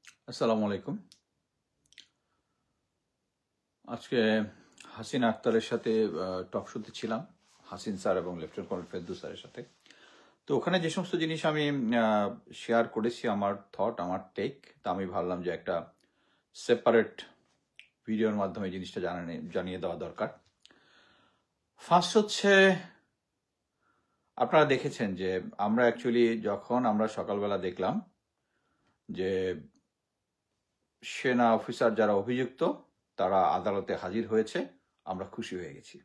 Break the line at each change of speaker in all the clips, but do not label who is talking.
আসসালামু আলাইকুম। আজকে হাসিন আক্তারের সাথে টক শোতে ছিলাম, হাসিন স্যার এবং লেফটেন্যান্ট কর্নেল ফেরদৌস স্যারের সাথে। তো ওখানে যে সমস্ত জিনিস আমি শেয়ার করেছি, আমার থট, আমার টেক, তা আমি ভাবলাম যে একটা সেপারেট ভিডিওর মাধ্যমে এই জিনিসটা জানিয়ে দেওয়া দরকার। ফার্স্ট হচ্ছে, আপনারা দেখেছেন যে আমরা অ্যাকচুয়ালি যখন আমরা সকালবেলা দেখলাম যে সেনা অফিসার যারা অভিযুক্ত তারা আদালতে হাজির হয়েছে, আমরা খুশি হয়ে গেছি,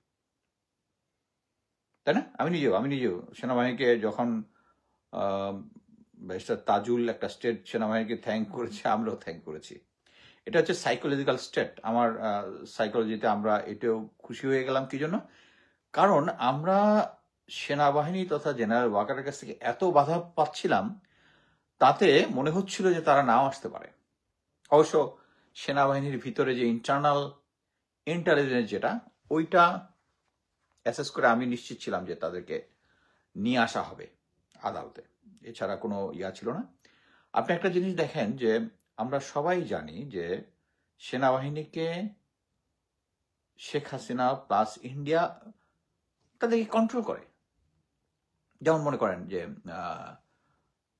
তাই না? আমি নিজেও সেনাবাহিনীকে যখন ব্যারিস্টার তাজুল একটা স্টেট সেনাবাহিনীকে থ্যাংক করেছে, আমরাও থ্যাংক করেছি। এটা হচ্ছে সাইকোলজিক্যাল স্টেট। আমার সাইকোলজিতে আমরা এটাও খুশি হয়ে গেলাম। কি জন্য? কারণ আমরা সেনাবাহিনী তথা জেনারেল ওয়াকারের কাছ থেকে এত বাধা পাচ্ছিলাম, তাতে মনে হচ্ছিল যে তারা নাও আসতে পারে। অবশ্য সেনাবাহিনীর ভিতরে যে ইন্টারনাল ইন্টেলিজেন্স যেটা, ওইটা অ্যাসেস করে আমি নিশ্চিত ছিলাম যে তাদেরকে নিয়ে আসা হবে আদালতে, এছাড়া কোনো ছিল না। আপনি একটা জিনিস দেখেন যে আমরা সবাই জানি যে সেনাবাহিনীকে শেখ হাসিনা প্লাস ইন্ডিয়া তাদেরকে কন্ট্রোল করে। যেমন মনে করেন যে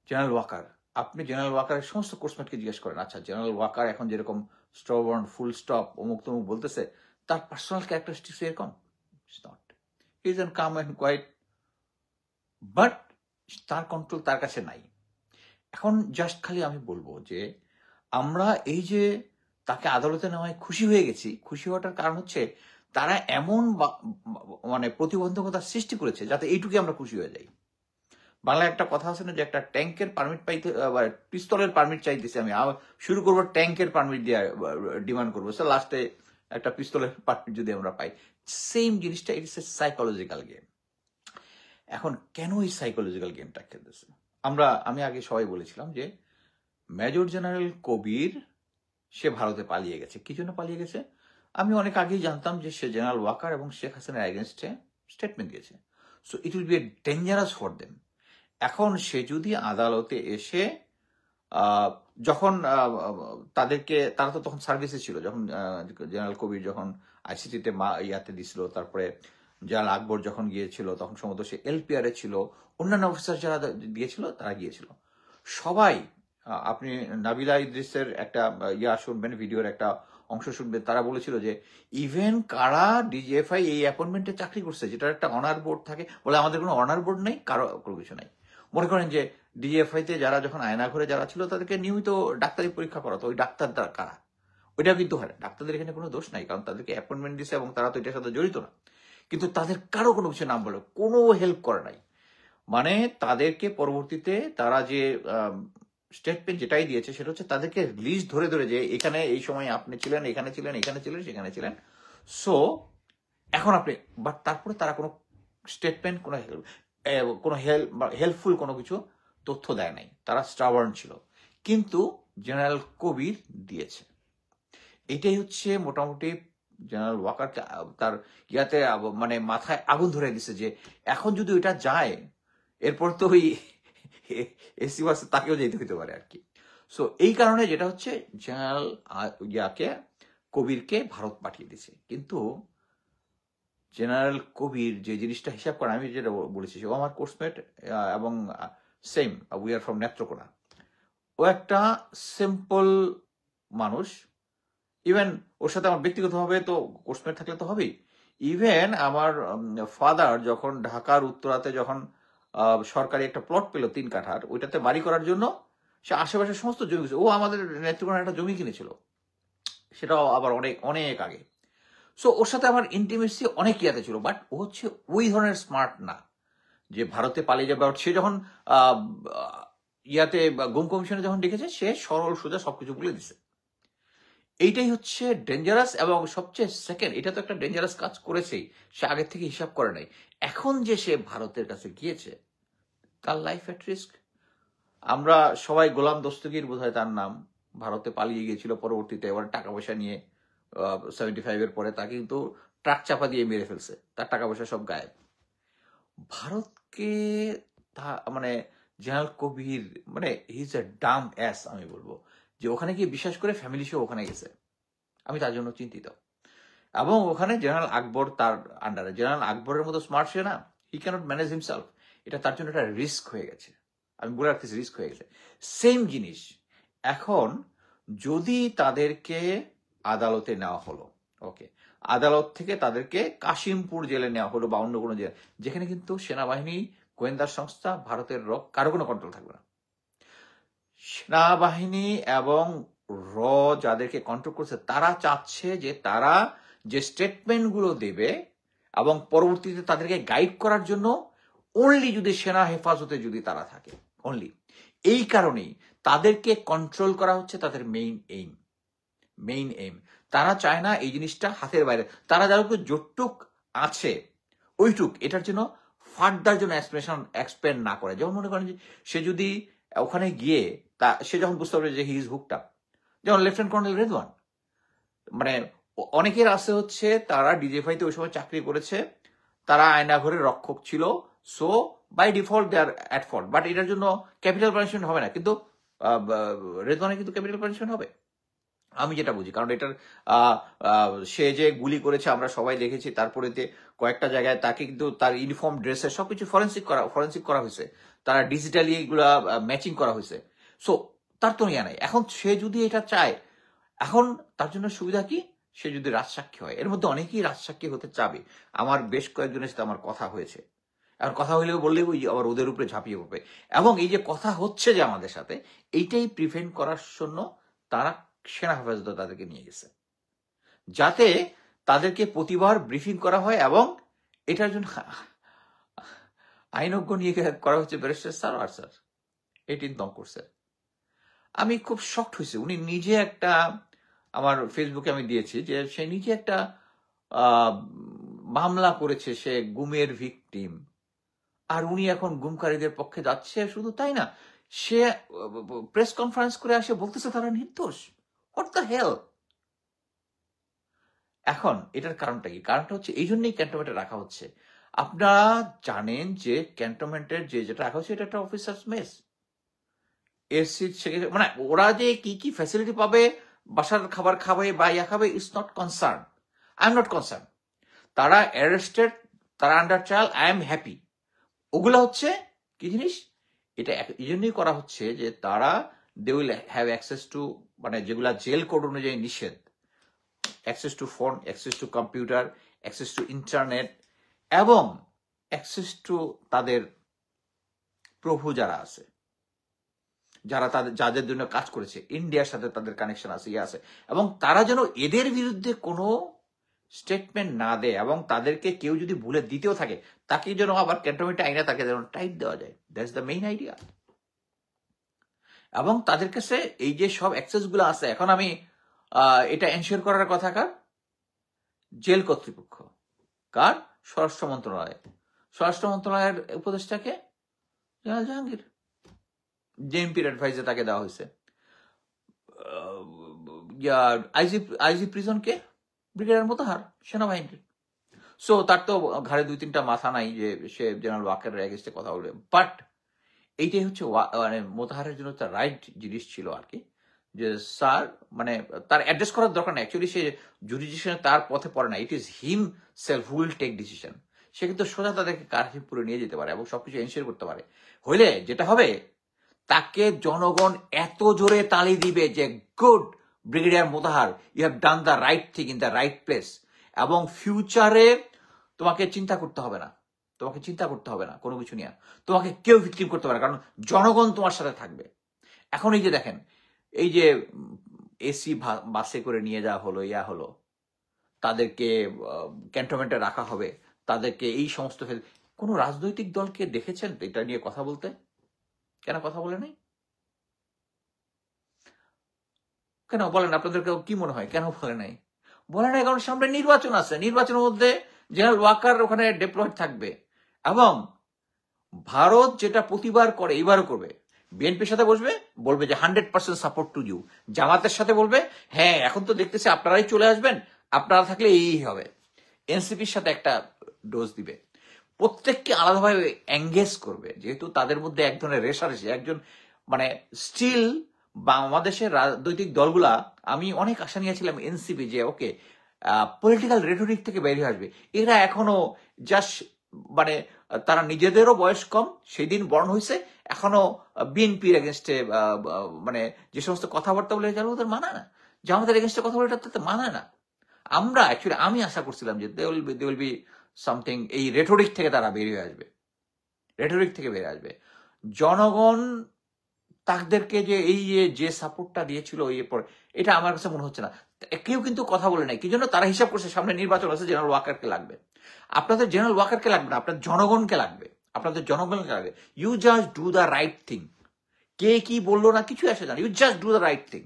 জেনারেল ওয়াকার, আপনি জেনারেল ওয়াকারের সমস্ত কোর্সমেটকে জিজ্ঞেস করেন, আচ্ছা জেনারেল ওয়াকার এখন যেরকম স্ট্রবর্ন, ফুল স্টপ, অমুক তমুক বলতেছে, তার পার্সোনাল ক্যারেক্টারিস্টিক্স এরকম? It's not. He is calm and quiet, but তার কন্ট্রোল তার কাছে নাই। এখন জাস্ট খালি আমি বলবো যে আমরা এই যে তাকে আদালতে নেওয়ায় খুশি হয়ে গেছি, খুশি হওয়াটার কারণ হচ্ছে তারা এমন মানে প্রতিবন্ধকতার সৃষ্টি করেছে যাতে এইটুকু আমরা খুশি হয়ে যাই। বাংলায় একটা কথা আছে না যে একটা ট্যাঙ্কের পারমিট পাইতে, পিস্তলের পারমিট চাইতেছি আমি, শুরু করবো ট্যাঙ্কের পারমিট দিয়ে ডিমান্ড করবো, স্যার লাস্টে একটা পিস্তলের পারমিট যদি আমরা পাই। সেম জিনিসটা, ইটস এ সাইকোলজিক্যাল গেম। এখন কেন এই সাইকোলজিক্যাল গেমটা খেলতেছে? আমি আগে সবাই বলেছিলাম যে মেজর জেনারেল কবির সে ভারতে পালিয়ে গেছে। কি জন্য পালিয়ে গেছে? আমি অনেক আগেই জানতাম যে সে জেনারেল ওয়াকার এবং শেখ হাসিনার এগেনস্টে স্টেটমেন্ট দিয়েছে। So it will B a dangerous for them. এখন সে যদি আদালতে এসে যখন তারা তো তখন সার্ভিসে ছিল, যখন জেনারেল কবির যখন আইসিটিতে ইয়াতে দিছিল, তারপরে জেনারেল আকবর যখন গিয়েছিল তখন সম্ভবত সে এলপিআর এ ছিল, অন্যান্য অফিসার যারা গিয়েছিল তারা গিয়েছিল সবাই। আপনি নাবিলা ইদ্রিসের একটা শুনবেন, ভিডিওর একটা অংশ শুনবেন, তারা বলেছিল যে ইভেন কারা ডিজিএফআই এই অ্যাপয়েন্টমেন্টে চাকরি করছে, যেটার একটা অনার বোর্ড থাকে, বলে আমাদের কোনো অনার বোর্ড নেই, কারো কোনো কিছু নাই। মনে করেন যে ডিজিএফআই তে যারা যখন আয়না ঘরে যারা ছিল তাদেরকে নিয়মিত ডাক্তারি পরীক্ষা করাতো, ওই ডাক্তার কারা? ওইটা কিন্তু হয়, ডাক্তারদের এখানে কোনো দোষ নাই, কারণ তাদেরকে অ্যাপয়েন্টমেন্ট দিছে এবং তারা তো এটার সাথে জড়িত না। কিন্তু তাদের কারো কোনো কিছু নাম বলে কোনো হেল্প করে নাই। মানে তাদেরকে পরবর্তীতে তারা যে স্টেটমেন্ট যেটাই দিয়েছে সেটা হচ্ছে তাদেরকে লিস্ট ধরে ধরে যে এখানে এই সময় আপনি ছিলেন, এখানে ছিলেন, এখানে ছিলেন, সেখানে ছিলেন। সো এখন আপনি, বাট তারপরে তারা কোনো স্টেটমেন্ট, কোনো হেল্পফুল কোনো কিছু তথ্য দেয় নাই, তারা স্টাবার্ন ছিল। কিন্তু জেনারেল কবির দিয়েছে। এটাই হচ্ছে মোটামুটি জেনারেল ওয়াকারকে তার মানে মাথায় আগুন ধরে দিছে যে এখন যদি ওইটা যায়, এরপর তো ওই এসি বাসে তাকেও যেতে হইতে পারে আর কি। সো এই কারণে যেটা হচ্ছে জেনারেল কবিরকে ভারত পাঠিয়ে দিছে। কিন্তু জেনারেল কবির যে জিনিসটা হিসাব করে, আমি যেটা বলেছি, ও আমার কোর্সমেট এবং same, we are from Netrokona. ও একটা সিম্পল মানুষ। ইভেন ওর সাথে আমার ব্যক্তিগতভাবে তো কোর্সমেট থাকলে তো হবেই। ইভেন আমার ফাদার যখন ঢাকার উত্তরাতে যখন সরকারি একটা প্লট পেল 3 কাঠার, ওইটাতে বাড়ি করার জন্য সে আশেপাশের সমস্ত জমি কিনেছে। ও আমাদের নেত্রকোনার একটা জমি কিনেছিল, সেটাও আবার অনেক অনেক আগে। সো ওর সাথে আমার ইন্টিমেসি অনেক ইয়াতে ছিল, বাট ও হচ্ছে ওই ধরনের স্মার্ট না যে ভারতে পালিয়ে যাবে। সে যখন গুম কমিশনে যখন ডেকেছে, সে সরল সোজা সবকিছু বলে দিছে। এইটাই হচ্ছে ডেঞ্জারাস। এবং সবচেয়ে সেকেন্ড, এটা তো একটা ডেঞ্জারাস কাজ করেছেই, সে আগে থেকে হিসাব করে নাই। এখন যে সে ভারতের কাছে গিয়েছে, তার লাইফ এট রিস্ক। আমরা সবাই, গোলাম দস্তগীর বোধহয় তার নাম, ভারতে পালিয়ে গিয়েছিল, পরবর্তীতে এবার টাকা পয়সা নিয়ে 75 এর পরে তাকে কিন্তু ট্রাক চাপা দিয়ে মেরে ফেলছে, তার টাকা পয়সা সব গায়েব। ভারতকে মানে জেনারেল কবির মানে he is a Dam as, আমি বলবো যে ওখানে গিয়ে বিশ্বাস করে ফ্যামিলি সহ ওখানে গেছে। আমি তার জন্য চিন্তিত। এবং ওখানে জেনারেল আকবর তার আন্ডারে, জেনারেল আকবরের মতো স্মার্ট সে না, হি ক্যানট ম্যানেজ হিমসেলফ। এটা তার জন্য একটা রিস্ক হয়ে গেছে, আমি বলে রাখতেছি রিস্ক হয়ে গেছে। সেম জিনিস এখন যদি তাদেরকে আদালতে নেওয়া হলো, ওকে, আদালত থেকে তাদেরকে কাশিমপুর জেলে নেওয়া হলো বা অন্য কোনো জেলে, যেখানে কিন্তু সেনাবাহিনী, গোয়েন্দা সংস্থা, ভারতের কারো কোনো কন্ট্রোল থাকবে না। সেনাবাহিনী এবং র যাদেরকে কন্ট্রোল করছে তারা চাচ্ছে যে তারা যে স্টেটমেন্টগুলো দেবে এবং পরবর্তীতে তাদেরকে গাইড করার জন্য অনলি যদি সেনা হেফাজতে যদি তারা থাকে, অনলি এই কারণেই তাদেরকে কন্ট্রোল করা হচ্ছে তাদের মেইন এইম। তারা চায় না এই জিনিসটা হাতের বাইরে, তারা যারা যতটুক আছে ওইটুক এটার জন্য ফার্দার জন্য এক্সপ্লেন না করে। যেমন মনে করেন যে সে যদি ওখানে গিয়ে সে যখন বুঝতে পারবে যে হি ইজ হুকড আপ, যেমন লেফটেন্যান্ট কর্নেল রেদওয়ান, মানে অনেকের আছে হচ্ছে তারা ডিজিএফআইতে ওই সময় চাকরি করেছে, তারা আয়নাঘরের রক্ষক ছিল, so by default they are at fault, but এটার জন্য ক্যাপিটাল পানিশমেন্ট হবে না, কিন্তু রেদওয়ানে কিন্তু ক্যাপিটাল পানিশমেন্ট হবে, আমি যেটা বুঝি। কারণ এটার সে যে গুলি করেছে আমরা সবাই দেখেছি, তারপরে কয়েকটা জায়গায় তাকে কিন্তু তার ইউনিফর্ম ড্রেসের সবকিছু ফরেন্সিক করা হয়েছে, তারা ডিজিটালি এগুলা ম্যাচিং করা হয়েছে, সো তার তো ইয়া নাই। এখন সে যদি এটা চায়, এখন তার জন্য সুবিধা কি, সে যদি রাজসাক্ষী হয়, এর মধ্যে অনেকেই রাজসাক্ষী হতে চাবে, আমার বেশ কয়েকজনের সাথে আমার কথা হয়েছে, এখন কথা হইলেও বললেই ওই আবার ওদের উপরে ঝাঁপিয়ে পড়বে। এবং এই যে কথা হচ্ছে যে আমাদের সাথে, এইটাই প্রিভেন্ট করার জন্য তারা সেনা হেফাজতে তাদেরকে নিয়ে গেছে, যাতে তাদেরকে প্রতিবার ব্রিফিং করা হয়। এবং এটার জন্য আইনজ্ঞ নিয়ে করা হচ্ছে ব্যারিস্টার সারওয়ার স্যার, 18 নং কোর্সের। আমি খুব শকড হয়েছি, উনি নিজে একটা, আমার ফেসবুকে আমি দিয়েছি যে সে নিজে একটা মামলা করেছে, সে গুমের ভিকটিম, আর উনি এখন গুমকারীদের পক্ষে যাচ্ছে। শুধু তাই না, সে প্রেস কনফারেন্স করে আসে বলতেছে তারা নির্দোষ। What the hell. এখন এটার কারণটা কি? কারণটা হচ্ছে এই জন্যই ক্যান্টনমেন্টে রাখা হচ্ছে। আপনারা জানেন যে ক্যান্টনমেন্টের যেটা রাখা হচ্ছে এটা একটা অফিসার্স মেস, এসি, মানে ওরা যে কি কি ফ্যাসিলিটি পাবে, বাসার খাবার খাবে বা ইয়া খাবে, it's not concern, I am not concern. তারা অ্যারেস্টেড, তারা under trial, I am happy. ওগুলো হচ্ছে কি জিনিস, এটা এই জন্যই করা হচ্ছে যে তারা they will have access to, মানে যেগুলা জেল কোড অনুযায়ী নিষেধ, access to phone, access to computer, access to internet, এবং অ্যাক্সেস টু তাদের প্রভু যারা আছে, যারা যাদের জন্য কাজ করেছে, ইন্ডিয়ার সাথে তাদের কানেকশন আছে, ইয়ে আছে, এবং তারা যেন এদের বিরুদ্ধে কোনো স্টেটমেন্ট না দেয়, এবং তাদেরকে কেউ যদি ভুলে দিতেও থাকে তাকে যেন আবার ক্যান্টনমেন্টে আইনা তাকে যেন টাইট দেওয়া যায়। That's the main idea. এবং তাদের কাছে এই যে সব অ্যাক্সেস গুলো আছে, এখন আমি এটা এনশিওর করার কথা কার? জেল কর্তৃপক্ষ। কার? স্বরাষ্ট্র মন্ত্রণালয়। স্বরাষ্ট্র মন্ত্রণালয়ের উপদেষ্টাকে জেনারেল জাহাঙ্গীর, জেএমপির অ্যাডভাইসে তাকে দেওয়া হয়েছে। আইজি প্রিজনকে ব্রিগেডিয়ার মোতাহার, সেনাবাহিনীর। সো তার তো ঘাড়ে 2-3টা মাথা নাই যে সে জেনারেল ওয়াকারের এগেইনস্টে কথা বলবে। বাট এইটাই হচ্ছে মানে মোতাহারের জন্য তার রাইট জিনিস ছিল আর কি, যে স্যার, মানে তার অ্যাড্রেস করার দরকার নেই, অ্যাকচুয়ালি সে জুডিশিয়াল তার পথে পড়ে না, it is himself who will take decision. সে কিন্তু সোজা তাদেরকে কারহিপুরে নিয়ে যেতে পারে এবং সবকিছু এনশিওর করতে পারে। হইলে যেটা হবে, তাকে জনগণ এত জোরে তালি দিবে যে good brigadier Motahar, you have done the right thing in the right place. এবং ফিউচারে তোমাকে চিন্তা করতে হবে না, কোনো কিছু নিয়ে, তোমাকে কেউ ভিকটিম করতে পারে, কারণ জনগণ তোমার সাথে থাকবে। এখন এই যে দেখেন, এই যে এসি বাসে করে নিয়ে যাওয়া হলো, ইয়া হলো, তাদেরকে ক্যান্টনমেন্টে রাখা হবে, তাদেরকে এই সমস্ত, কোন রাজনৈতিক দলকে দেখেছেন এটা নিয়ে কথা বলতে? কেন কথা বলে নাই? কেন বলেন? আপনাদেরকে কি মনে হয় কেন বলে নাই? বলে নাই কারণ সামনে নির্বাচন আছে, নির্বাচনের মধ্যে জেনারেল ওয়াকার ওখানে ডিপ্লয়েড থাকবে। এবং ভারত যেটা প্রতিবার করে এবারও করবে, বিএনপির সাথে বসবে, বলবে যে 100% সাপোর্ট টু ইউ। জামাতের সাথে বলবে হ্যাঁ এখন তো দেখতেছি আপনারাই চলে আসবেন, আপনারা থাকলে এই হবে। এনসিপির সাথে একটা ডোজ দিবে, প্রত্যেককে আলাদাভাবে এঙ্গেজ করবে, যেহেতু তাদের মধ্যে এক ধরনের রেশারেশি, একজন মানে স্টিল বাংলাদেশের রাজনৈতিক দলগুলা, আমি অনেক আশা নিয়েছিলাম এনসিপি যে ওকে পলিটিক্যাল রেটরিক থেকে বেরিয়ে আসবে। এরা এখনো জাস্ট মানে তারা নিজেদেরও বয়স কম, সেই দিন বর্ণ হয়েছে, এখনো বিএনপির এগেনস্টে মানে যে সমস্ত কথাবার্তা বলে যারা ওদের মানায় না, জামাতের এগেনস্টে কথা বলে এটা মানায় না। আমরা অ্যাকচুয়ালি আমি আশা করছিলাম যে দে উইল বি সামথিং, এই রেটরিক থেকে তারা বেরিয়ে আসবে, রেটরিক থেকে বেরিয়ে আসবে। জনগণ তাদেরকে এই যে সাপোর্টটা দিয়েছিল এরপর, এটা আমার কাছে মনে হচ্ছে না। কেউ কিন্তু কথা বলে নাই, কি জন্য? তারা হিসাব করছে সামনে নির্বাচন আছে, জেনারেল ওয়াকারকে লাগবে। আপনাদের জেনারেল ওয়াকারকে লাগবে না, আপনার জনগণকে লাগবে, আপনাদের জনগণকে লাগবে। You just do the right thing. কে কি বললো না কিছু আসে না, you just do the right thing.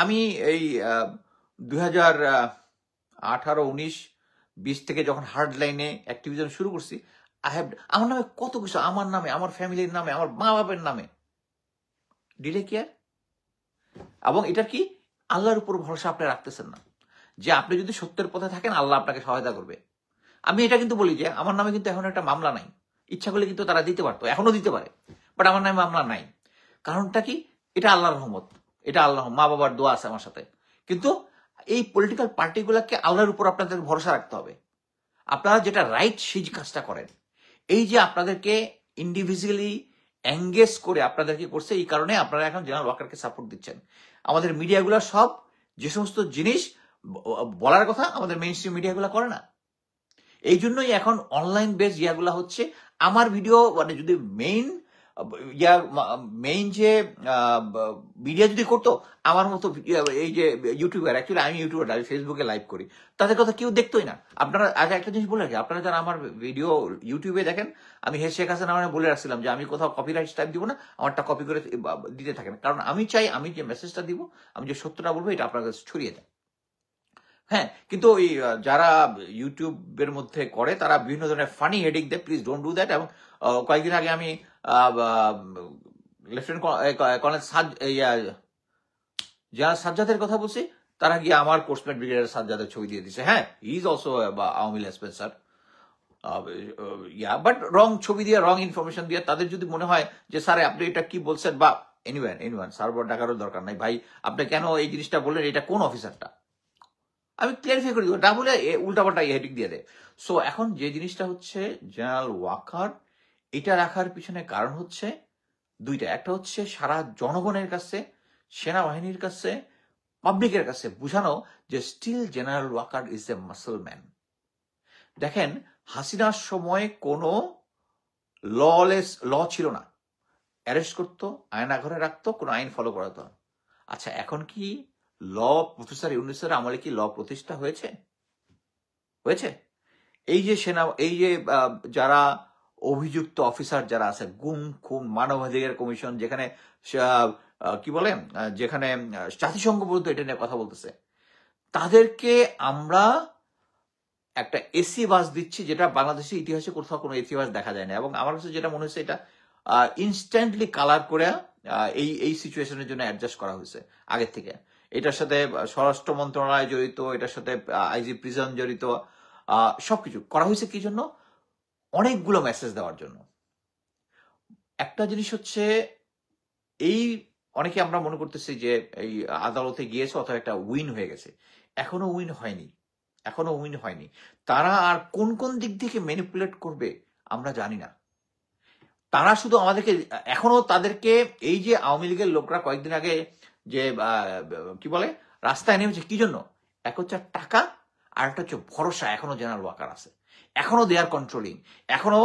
আমি এই 2018-19-20 থেকে যখন হার্ড লাইনে অ্যাক্টিভিজম শুরু করছি, আমার নামে কত কিছু, আমার নামে, আমার ফ্যামিলির নামে, আমার মা বাবার নামে, ডিলে কেয়ার। এবং এটার কি আল্লাহর উপর ভরসা আপনি রাখতেছেন না, যে আপনি যদি সত্যের পথে থাকেন আল্লাহ আপনাকে সহায়তা করবে। আমি এটা কিন্তু বলি যে আমার নামে কিন্তু এখন একটা মামলা নাই, ইচ্ছা করলে কিন্তু তারা দিতে পারতো, এখনো দিতে পারে, বাট আমার নামে মামলা নাই। কারণটা কি? এটা আল্লাহর রহমত, এটা আল্লাহ, মা বাবার দোয়া আছে আমার সাথে। কিন্তু এই পলিটিক্যাল পার্টিগুলোকে আল্লাহর উপর আপনাদের ভরসা রাখতে হবে। আপনারা যেটা রাইট সেই কাজটা করেন। এই যে আপনাদেরকে ইন্ডিভিজুয়ালি এঙ্গেজ করে আপনাদেরকে করছে, এই কারণে আপনারা এখন জেনারেল ওয়াকারকে সাপোর্ট দিচ্ছেন। আমাদের মিডিয়াগুলো সব যে সমস্ত জিনিস বলার কথা আমাদের মেইন স্ট্রিম মিডিয়াগুলো করে না। এই জন্যই এখন অনলাইন বেস ইয়াগুলা হচ্ছে। আমার ভিডিও মানে যদি মেইন যে মিডিয়া যদি করতো, আমার মতো এই যে ইউটিউবার, অ্যাকচুয়ালি আমি ইউটিউবার, আমি ফেসবুকে লাইভ করি, তাদের কথা কেউ দেখতোই না। আপনারা আগে একটা জিনিস বলে রাখি, আপনারা যারা আমার ভিডিও ইউটিউবে দেখেন, আমি শেখ হাসিনা মানে বলে রাখছিলাম যে আমি কোথাও কপিরাইট স্ট্রাইক দিব না, আমারটা কপি করে দিতে থাকেন। কারণ আমি চাই আমি যে মেসেজটা দিব, আমি যে সত্যটা বলবো, এটা আপনার কাছে ছড়িয়ে যায়। হ্যাঁ, কিন্তু ওই যারা ইউটিউবের মধ্যে করে তারা বিভিন্ন ধরনের ফানি হেডিং দেয়, প্লিজ ডোন্ট ডু দ্যাট। এবং কয়েকদিন আগে আমি লেফটেন্যান্ট কর্নেল যারা সাজ্জাদের কথা বলছি, তারা গিয়ে আমার কোর্সমেট ব্রিগেডিয়ার সাজ্জাদের ছবি দিয়ে দিচ্ছে। হ্যাঁ, he is also Awami sponsor, but wrong ছবি দিয়ে, রং ইনফরমেশন দিয়ে। তাদের যদি মনে হয় যে স্যার আপনি এটা কি বলছেন, বা এনিওয়ান সার্ভার ডাকারও দরকার নাই ভাই, আপনি কেন এই জিনিসটা বললেন, এটা কোন অফিসারটা, আমি ক্লিয়ারিফাই করে দিব, না বলে উল্টাপাল্টা হেডিং দিয়ে দেয়। সো এখন যে জিনিসটা হচ্ছে জেনারেল ওয়াকার, এটা রাখার পিছনে কারণ হচ্ছে দুইটা। একটা হচ্ছে সারা জনগণের কাছে, সেনাবাহিনীর কাছে, পাবলিকের কাছে বুঝানো যে still general Waker is a muscle man. দেখেন, হাসিনার সময় কোনো ল ছিল না, অ্যারেস্ট করতো, আয়নাঘরে রাখতো, কোনো আইন ফলো করাতো। আচ্ছা, এখন কি প্রফেসর ইউনূসের আমলে কি ল প্রতিষ্ঠা হয়েছে? এই যে যারা অভিযুক্ত অফিসার যারা আছে, গুম খুন, মানবাধিকার কমিশন, যেখানে কি বলে, যেখানে জাতিসংঘ পর্যন্ত এটা নিয়ে কথা বলতেছে, তাদেরকে আমরা একটা এসি বাস দিচ্ছি, যেটা বাংলাদেশের ইতিহাসে কোথাও কোনো এসি বাস দেখা যায় না। এবং আমার কাছে যেটা মনে হচ্ছে, এটা ইনস্ট্যান্টলি কালার করে এই সিচুয়েশনের জন্য অ্যাডজাস্ট করা হয়েছে আগের থেকে। এটার সাথে স্বরাষ্ট্র মন্ত্রণালয় জড়িত, এটার সাথে আইজি প্রিজন জড়িত, সবকিছু করা হয়েছে কি জন্য? অনেকগুলো মেসেজ দেওয়ার জন্য। একটা জিনিস হচ্ছে, এই অনেকে আমরা মনে করতেছি যে এই আদালতে গিয়েছে অথবা একটা উইন হয়ে গেছে, এখনো উইন হয়নি। তারা আর কোন কোন দিক থেকে ম্যানিপুলেট করবে আমরা জানি না। তারা শুধু আমাদেরকে এখনো, তাদেরকে এই যে আওয়ামী লীগের লোকরা কয়েকদিন আগে যে কি বলে রাস্তায় নেমেছে, কি জন্য? এক হচ্ছে টাকা, আর একটা হচ্ছে ভরসা। এখনো জেনারেল ওয়াকার আছে, এখনো দে আর কন্ট্রোলিং, এখনো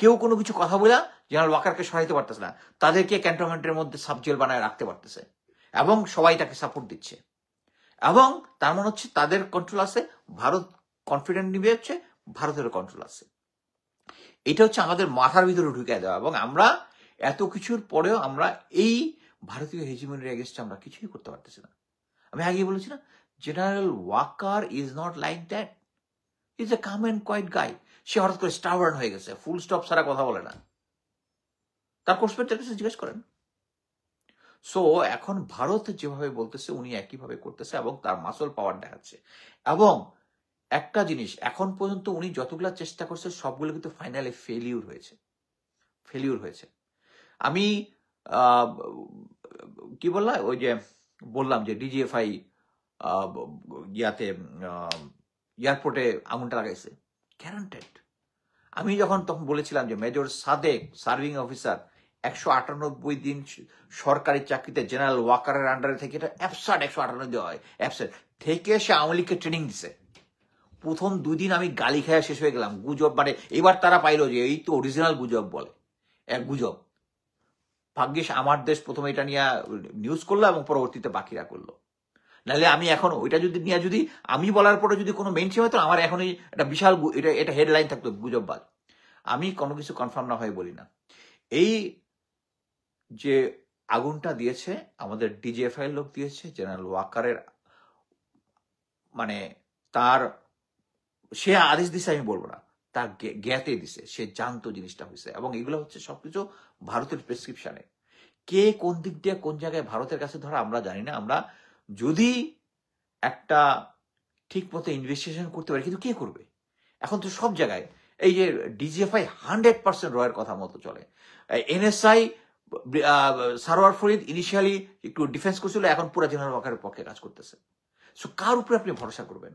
কেউ কোনো কিছু কথা বলে জেনারেল ওয়াকারকে সরাইতে পারতেছে না, তাদেরকে ক্যান্টনমেন্টের মধ্যে সাবজেল বানায় রাখতে পারতেছে, এবং সবাই তাকে সাপোর্ট দিচ্ছে। এবং তার মানে হচ্ছে তাদের কন্ট্রোল আছে, ভারত কনফিডেন্ট নিবে হচ্ছে ভারতের কন্ট্রোল আছে। এটা হচ্ছে আমাদের মাথার ভিতরে ঢুকে দেওয়া। এবং আমরা এত কিছুর পরেও আমরা এই ভারতীয় হেজিমনির এগেইনস্টে আমরা কিছুই করতে পারতেছি না। আমি আগে বলেছি না, general Waker is not like that, is a calm and quiet guy. সে হঠাৎ করে স্টাবার্ন হয়ে গেছে, ফুল স্টপ ছাড়া কথা বলে না। তার কোর্সমেটের কাছে জিজ্ঞেস করেন। সো এখন ভারত যেভাবে বলতেছে, উনি একইভাবে করতেছে এবং তার মাসল পাওয়ার দেখাচ্ছে। এবং একটা জিনিস, এখন পর্যন্ত উনি যতগুলা চেষ্টা করছে সবগুলো কিন্তু ফাইনালি ফেলিউর হয়েছে। আমি আহ, কি বললাম, ওই যে বললাম যে ডিজিএফআই ইয়াতে এয়ারপোর্টে আগুনটা লাগাইছে, গ্যারান্টেড। আমি যখন তখন বলেছিলাম যে মেজর সাদেক সার্ভিং অফিসার 198 দিন সরকারি চাকরিতে জেনারেল ওয়াকারের আন্ডারে থেকে, এটা অ্যাবসার্ড 198 দেওয়া হয়, অ্যাবসার্ড থেকে সে আওয়ামী লীগকে ট্রেনিং দিছে। প্রথম 2 দিন আমি গালি খাওয়া শেষ হয়ে গেলাম, গুজব, মানে এবার তারা পাইলো যে এই তো অরিজিনাল গুজব বলে, এক গুজব। ভাগ্যিস আমার দেশ প্রথমে এটা নিয়ে নিউজ করলো এবং পরবর্তীতে বাকিরা করলো, নাহলে আমি এখন ওইটা যদি নিয়ে যদি আমি বলার পরে যদি কোনো মেনশন হতো, আমার এখনই একটা বিশাল এটা হেডলাইন থাকতো, গুজববাজ। আমি কোনো কিছু কনফার্ম না হয়ে বলি না। এই যে আগুনটা দিয়েছে আমাদের ডিজিএফআই লোক দিয়েছে, জেনারেল ওয়াকারের মানে তার সে আদেশ দিছে আমি বলবো না, তার জ্ঞাতে দিছে, সে জানতো জিনিসটা হয়েছে। এবং এগুলো হচ্ছে সবকিছু ভারতের প্রেসক্রিপশনে। কে কোন দিক দিয়ে কোন জায়গায় ভারতের কাছে ধরা আমরা জানি না। আমরা যদি একটা ঠিক মতো ইনভেস্টিগেশন করতে পারি, কিন্তু কে করবে? এখন তো সব জায়গায় এই যে ডিজিএফআই 100% রয়ের কথা মতো চলে। এনএসআই সারোয়ার ফরিদ ইনিশিয়ালি একটু ডিফেন্স করছিল, এখন পুরো জেনারেল ওয়াকারের পক্ষে কাজ করতেছে। সো কার উপরে আপনি ভরসা করবেন?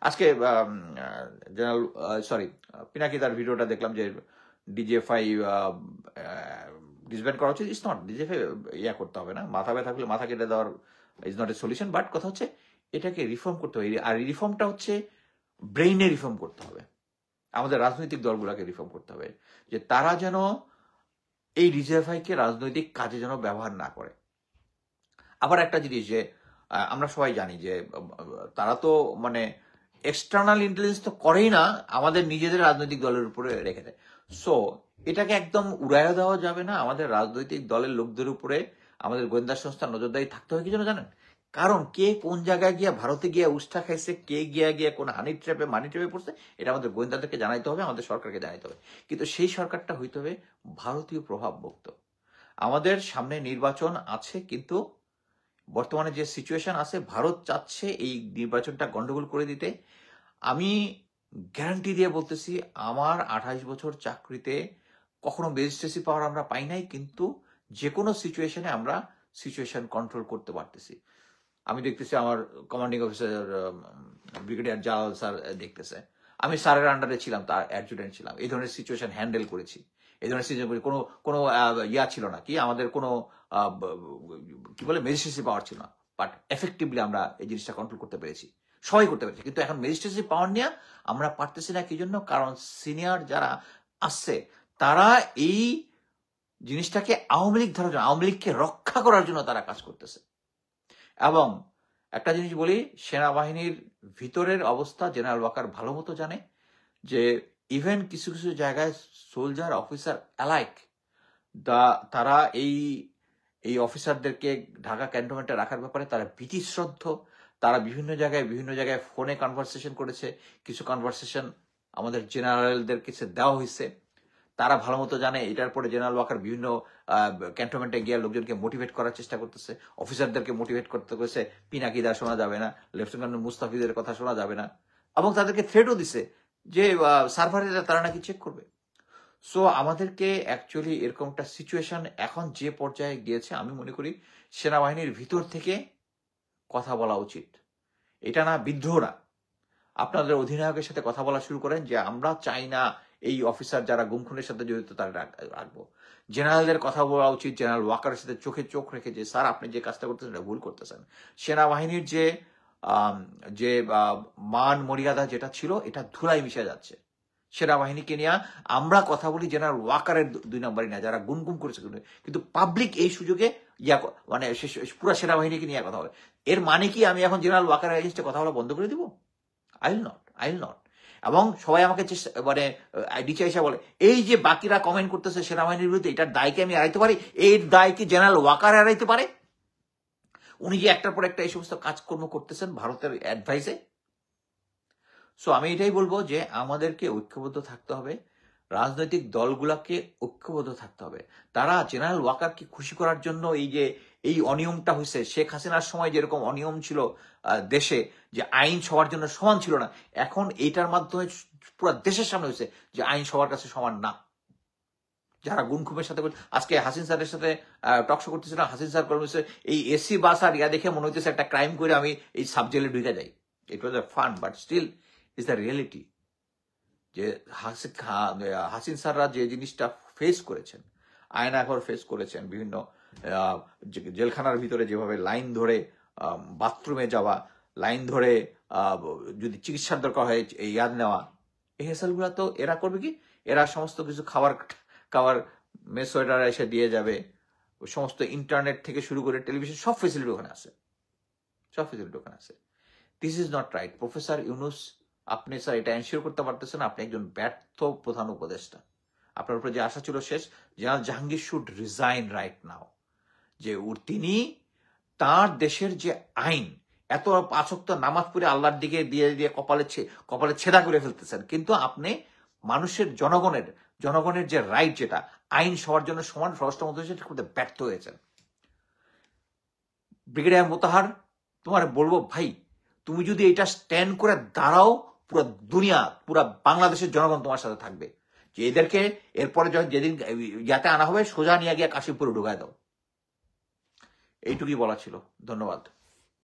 আজকে জেনারেল পিনাকিদার ভিডিওটা দেখলাম যে ডিজিএফআই ডিসব্যান্ড করা উচিত। ইটস নট, ডিজিএফআই ইয়া করতে হবে না, মাথা ব্যথা থাকলে মাথা কেটে দেওয়ার is not a solution. But কথা হচ্ছে এটাকে রিফর্ম করতে হবে, আর রিফর্মটা হচ্ছে ব্রেইনে রিফর্ম করতে হবে। আমাদের রাজনৈতিক দলগুলোকে রিফর্ম করতে হবে, যে তারা যেন এই ডিজিএফআইকে রাজনৈতিক কাজে যেন ব্যবহার না করে। আবার একটা জিনিস যে আমরা সবাই জানি যে তারা তো মানে এক্সটার্নাল ইন্টেলিজেন্স তো করেই না, আমাদের নিজেদের রাজনৈতিক দলের উপরে রেখে দেয়। সো এটাকে একদম উড়াইয়া দেওয়া যাবে না। আমাদের রাজনৈতিক দলের লোকদের উপরে আমাদের গোয়েন্দা সংস্থা নজরদারি থাকতে হবে। কি জন্য জানেন? কারণ কে কোন জায়গায় গিয়া ভারতে গিয়া উষ্ঠা খাইছে, কে গিয়া কোন মানি ট্র্যাপে পড়ছে, এটা আমাদের গোয়েন্দাদেরকে জানাইতে হবে, আমাদের সরকারকে জানাইতে হবে। কিন্তু সেই সরকারটা হইতে হবে ভারতীয় প্রভাবমুক্ত। আমাদের সামনে নির্বাচন আছে, কিন্তু বর্তমানে যে সিচুয়েশন আছে, ভারত চাচ্ছে এই নির্বাচনটা গন্ডগোল করে দিতে। আমি গ্যারান্টি দিয়ে বলতেছি, আমার 28 বছর চাকরিতে কখনো ম্যাজিস্ট্রেসি পাওয়ার আমরা পাই নাই, কিন্তু যে কোনো সিচুয়েশনে আমরা সিচুয়েশন কন্ট্রোল করতে পারতেছি। আমি দেখতেছি আমার commanding officer brigadier Jalal sir দেখতেছে, আমি স্যারের আন্ডারে ছিলাম, তার অ্যাডজুটেন্ট ছিলাম, এই ধরনের সিচুয়েশন হ্যান্ডেল করেছি। এই ধরনের সিচুয়েশন কোনো কোনো ইয়া ছিল না, কি আমাদের কোনো কি বলে ম্যাজিস্ট্রেসি পাওয়ার ছিল না, বাট এফেক্টিভলি আমরা এই জিনিসটা কন্ট্রোল করতে পেরেছি, সবাই করতে পেরেছি। কিন্তু এখন ম্যাজিস্ট্রেসি পাওয়ার নিয়ে আমরা পারতেছি না। কি জন্য? কারণ সিনিয়র যারা আসছে তারা এই জিনিসটাকে আওয়ামী লীগ ধরার জন্য, আওয়ামী লীগকে রক্ষা করার জন্য তারা কাজ করতেছে। এবং একটা জিনিস বলি, সেনাবাহিনীর ভিতরের অবস্থা জেনারেল ওয়াকার ভালো মতো জানে, যে ইভেন কিছু কিছু জায়গায় সোলজার অফিসার অ্যালাইক তারা এই অফিসারদেরকে ঢাকা ক্যান্টনমেন্টে রাখার ব্যাপারে তারা ভীতিশ্রদ্ধ। তারা বিভিন্ন জায়গায় ফোনে কনভারসেশন করেছে, কিছু কনভারসেশন আমাদের জেনারেলদের কাছে দেওয়া হয়েছে। তারা ভালো মতো জানে এটার পরে জেনারেল ওয়াকার বিভিন্ন ক্যান্টনমেন্টে গিয়ে লোকজনকে মোটিভেট করার চেষ্টা করতেছে, অফিসারদেরকে মোটিভেট করতে করেছে, পিনাকিদা শোনা যাবে না, লেফটেন্যান্ট মুস্তাফিজের কথা শোনা যাবে না, এবং তাদেরকে থ্রেটও দিছে যে সার্ভারে তারা নাকি চেক করবে। সো আমাদেরকে অ্যাকচুয়ালি এরকম একটা সিচুয়েশন এখন যে পর্যায়ে গিয়েছে, আমি মনে করি সেনাবাহিনীর ভিতর থেকে কথা বলা উচিত। এটা না বিদ্রোহ না, আপনাদের অধিনায়কের সাথে কথা বলা শুরু করেন যে আমরা চাই না এই অফিসার যারা গুম খুনের সাথে জড়িত তারা রাখবো। জেনারেলদের কথা বলা উচিত, জেনারেল ওয়াকারের সাথে চোখে চোখ রেখে যে স্যার আপনি যে কাজটা করতেছেন এটা ভুল করতেছেন। সেনাবাহিনীর যে মান মর্যাদা যেটা ছিল এটা ধুলাই মিশে যাচ্ছে। সেনাবাহিনীকে নিয়ে আমরা কথা বলি জেনারেল ওয়াকারের 2 নম্বরই না, যারা গুম করেছে, কিন্তু পাবলিক এই সুযোগে মানে পুরো সেনাবাহিনীকে নিয়ে কথা হবে। এর মানে কি আমি এখন জেনারেল ওয়াকারের এগেইনস্টে কথা বলা বন্ধ করে দিব? I will not. এবং সবাই আমাকে মানে নিচে এসে বলে এই যে বাকিরা কমেন্ট করতেছে সেনাবাহিনীর বিরুদ্ধে, এটার দায়কে আমি এড়াইতে পারি? এর দায় কি জেনারেল ওয়াকার এড়াইতে পারে? উনি যে একটার পর একটা এই সমস্ত কাজকর্ম করতেছেন ভারতের অ্যাডভাইসে। সো আমি এটাই বলবো যে আমাদেরকে ঐক্যবদ্ধ থাকতে হবে, রাজনৈতিক দলগুলাকে ঐক্যবদ্ধ থাকতে হবে। তারা জেনারেল ওয়াকারকে খুশি করার জন্য এই অনিয়মটা হয়েছে, শেখ হাসিনার সময় যেরকম অনিয়ম ছিল দেশে, যে আইন সবার জন্য সমান ছিল না, এখন এইটার মাধ্যমে পুরো দেশের সামনে হয়েছে যে আইন সবার কাছে সমান না। যারা গুনখুমের সাথে আজকে হাসিন স্যারের সাথে টকশো করতেছিলাম, হাসিন স্যার করতেছে এই এসি বাস আর ইয়া দেখে মনে হইতেছে একটা ক্রাইম করে আমি এই সাব জেলে ঢুকে যাই। It was a fun, but still is the reality যে হাসিন স্যাররা যে জিনিসটা ফেস করেছেন, আয়নাঘর ফেস করেছেন, বিভিন্ন জেলখানার ভিতরে যেভাবে লাইন ধরে বাথরুমে যাওয়া, লাইন ধরে যদি চিকিৎসার দরকার হয় ইয়াদ নেওয়া, এই হেসালগুলো তো এরা করবে কি, এরা সমস্ত কিছু খাবার মেস ওয়েটার এসে দিয়ে যাবে, সমস্ত ইন্টারনেট থেকে শুরু করে টেলিভিশন সব ফেসিলিটি ওখানে আছে, সব ফেসিলিটি ওখানে আছে। This is not right. Professor Yunus, আপনি স্যার এটা এনশিওর করতে পারতেছেন, আপনি একজন ব্যর্থ প্রধান উপদেষ্টা। আপনার উপরে যে আশা ছিল শেষ। General Jahangir should resign right now. যে তিনি তার দেশের যে আইন, এত 5 ওয়াক্ত নামাজ পড়ে আল্লাহর দিকে দিয়ে দিয়ে কপালে ছেদা করে ফেলতেছেন, কিন্তু আপনি মানুষের জনগণের যে রাইট, যেটা আইন সবার জন্য সমান, স্বরাষ্ট্র মন্ত্রী সেটা করতে ব্যর্থ হয়েছেন। ব্রিগেডিয়ার মোতাহার, তোমার বলবো ভাই, তুমি যদি এটা স্ট্যান্ড করে দাঁড়াও, পুরো দুনিয়া, পুরো বাংলাদেশের জনগণ তোমার সাথে থাকবে। যে এদেরকে এরপরে যেদিন যাতে আনা হবে, সোজা নিয়ে গিয়ে কাশিমপুরে ঢুকায় দাও। এইটুকুই বলা ছিল। ধন্যবাদ।